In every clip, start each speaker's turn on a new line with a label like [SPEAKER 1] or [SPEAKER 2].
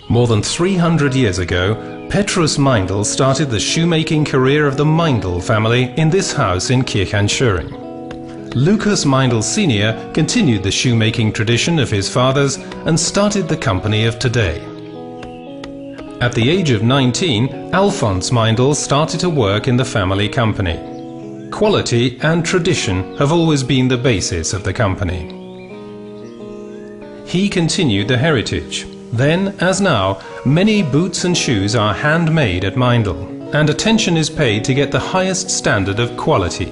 [SPEAKER 1] More than 300 years ago, Petrus Meindl started the shoemaking career of the Meindl family in this house in Kirchenscheuring. Lucas Meindl Sr. continued the shoemaking tradition of his fathers and started the company of today. At the age of 19, Alphonse Meindl started to work in the family company. Quality and tradition have always been the basis of the company. He continued the heritage. Then, as now, many boots and shoes are handmade at Meindl, and attention is paid to get the highest standard of quality.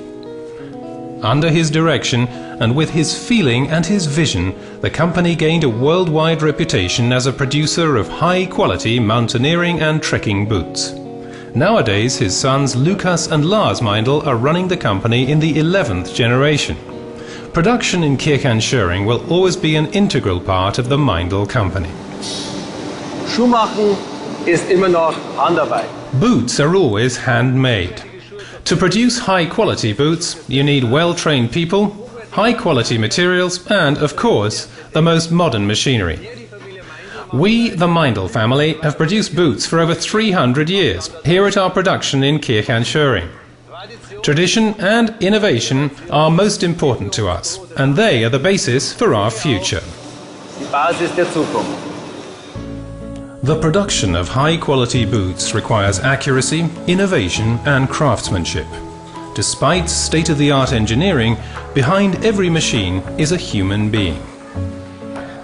[SPEAKER 1] Under his direction, and with his feeling and his vision, the company gained a worldwide reputation as a producer of high-quality mountaineering and trekking boots. Nowadays, his sons Lucas and Lars Meindl are running the company in the 11th generation. Production in Kirchenscheuring will always be an integral part of the Meindl company.
[SPEAKER 2] Schuhmachen ist immer noch Handarbeit.
[SPEAKER 1] Boots are always handmade. To produce high-quality boots, you need well-trained people, high-quality materials and, of course, the most modern machinery. We, the Meindl family, have produced boots for over 300 years here at our production in Kirchenscheuring. Tradition and innovation are most important to us, and they are the basis for our future.
[SPEAKER 2] Die Basis der Zukunft.
[SPEAKER 1] The production of high-quality boots requires accuracy, innovation and craftsmanship. Despite state-of-the-art engineering, behind every machine is a human being.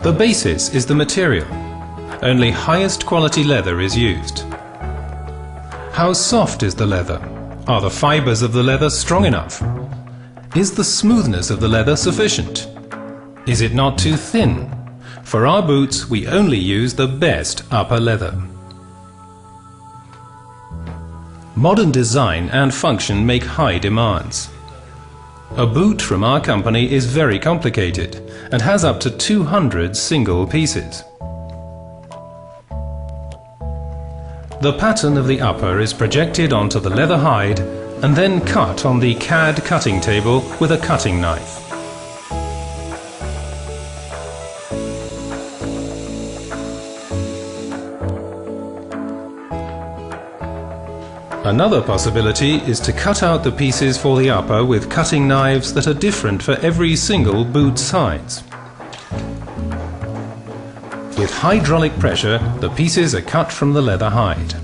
[SPEAKER 1] The basis is the material. Only highest quality leather is used. How soft is the leather? Are the fibers of the leather strong enough? Is the smoothness of the leather sufficient? Is it not too thin? For our boots, we only use the best upper leather. Modern design and function make high demands. A boot from our company is very complicated and has up to 200 single pieces. The pattern of the upper is projected onto the leather hide and then cut on the CAD cutting table with a cutting knife. Another possibility is to cut out the pieces for the upper with cutting knives that are different for every single boot size. With hydraulic pressure, the pieces are cut from the leather hide.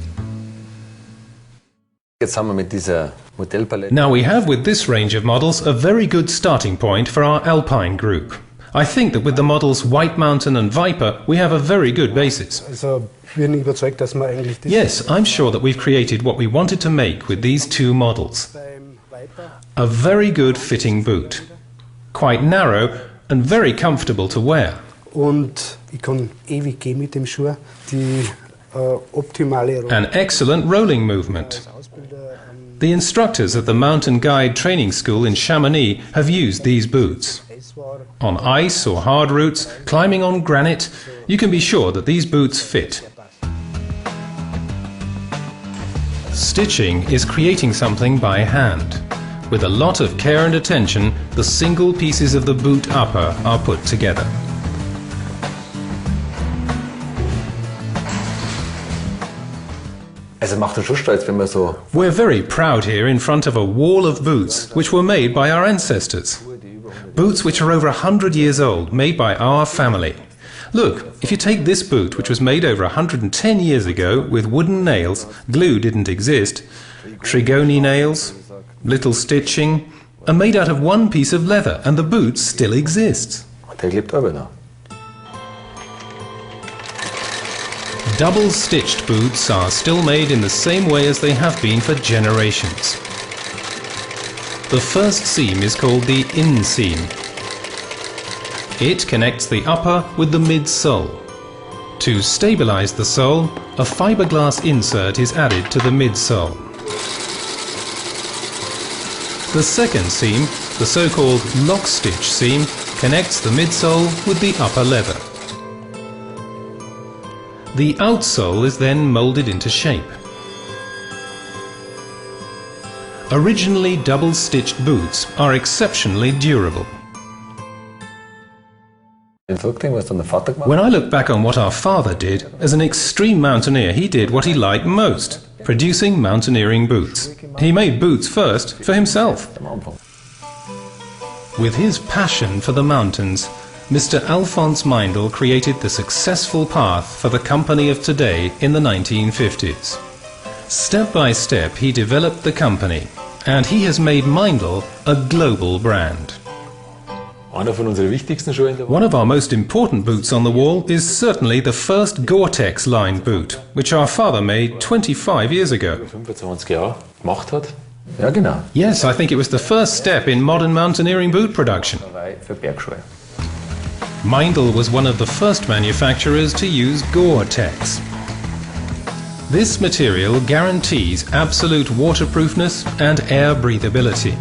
[SPEAKER 1] Now we have with this range of models a very good starting point for our Alpine group. I think that with the models White Mountain and Viper we have a very good basis. Yes, I'm sure that we've created what we wanted to make with these two models. A very good fitting boot, quite narrow and very comfortable to wear. An excellent rolling movement. The instructors at the Mountain Guide Training School in Chamonix have used these boots. On ice or hard routes, climbing on granite, you can be sure that these boots fit. Stitching is creating something by hand. With a lot of care and attention, the single pieces of the boot upper are put together. We're very proud here in front of a wall of boots which were made by our ancestors. Boots which are over 100 years old, made by our family. Look, if you take this boot which was made over 110 years ago with wooden nails, glue didn't exist, trigoni nails, little stitching, and made out of one piece of leather, and the boot still exists. Double-stitched boots are still made in the same way as they have been for generations. The first seam is called the inseam. It connects the upper with the midsole. To stabilize the sole, a fiberglass insert is added to the midsole. The second seam, the so-called lock stitch seam, connects the midsole with the upper leather. The outsole is then molded into shape. Originally double-stitched boots are exceptionally durable. When I look back on what our father did, as an extreme mountaineer, he did what he liked most, producing mountaineering boots. He made boots first for himself. With his passion for the mountains, Mr. Alphonse Meindl created the successful path for the company of today in the 1950s. Step by step he developed the company, and he has made Meindl a global brand. One of our most important boots on the wall is certainly the first GORE-TEX line boot, which our father made 25 years ago. Yes, I think it was the first step in modern mountaineering boot production. Meindl was one of the first manufacturers to use GORE-TEX. This material guarantees absolute waterproofness and air breathability.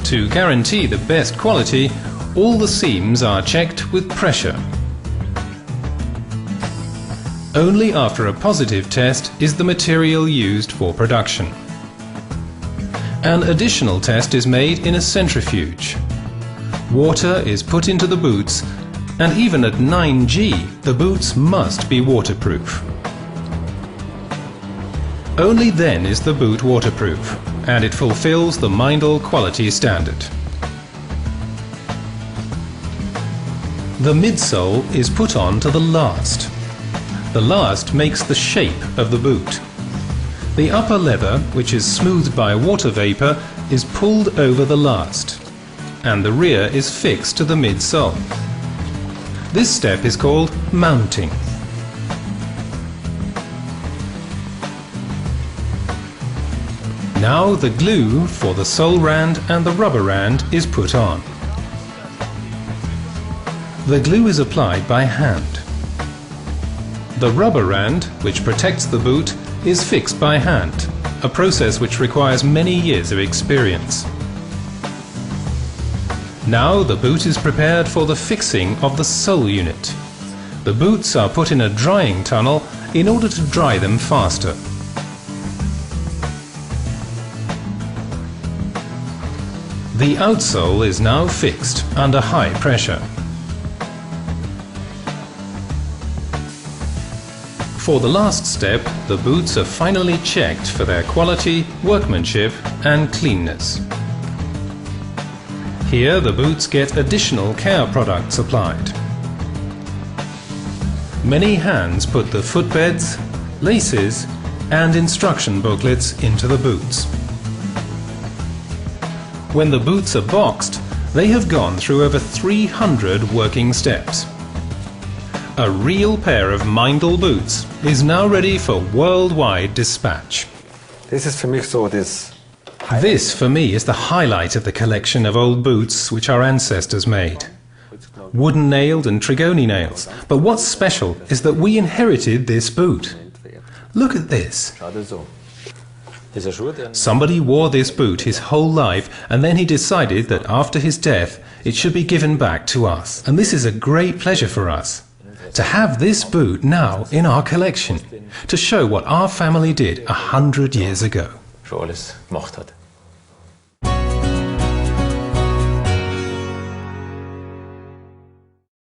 [SPEAKER 1] To guarantee the best quality, all the seams are checked with pressure. Only after a positive test is the material used for production. An additional test is made in a centrifuge. Water is put into the boots, and even at 9G, the boots must be waterproof. Only then is the boot waterproof, and it fulfills the Meindl quality standard. The midsole is put on to the last. The last makes the shape of the boot. The upper leather, which is smoothed by water vapor, is pulled over the last, and the rear is fixed to the midsole. This step is called mounting. Now the glue for the sole rand and the rubber rand is put on. The glue is applied by hand. The rubber rand, which protects the boot, is fixed by hand, a process which requires many years of experience. Now the boot is prepared for the fixing of the sole unit. The boots are put in a drying tunnel in order to dry them faster. The outsole is now fixed under high pressure. For the last step, the boots are finally checked for their quality, workmanship and cleanness. Here the boots get additional care products applied. Many hands put the footbeds, laces and instruction booklets into the boots. When the boots are boxed, they have gone through over 300 working steps. A real pair of Meindl boots is now ready for worldwide dispatch. This for me is the highlight of the collection of old boots which our ancestors made. Wooden nailed and trigoni nails. But what's special is that we inherited this boot. Look at this. Somebody wore this boot his whole life, and then he decided that after his death it should be given back to us. And this is a great pleasure for us, to have this boot now in our collection, to show what our family did 100 years ago.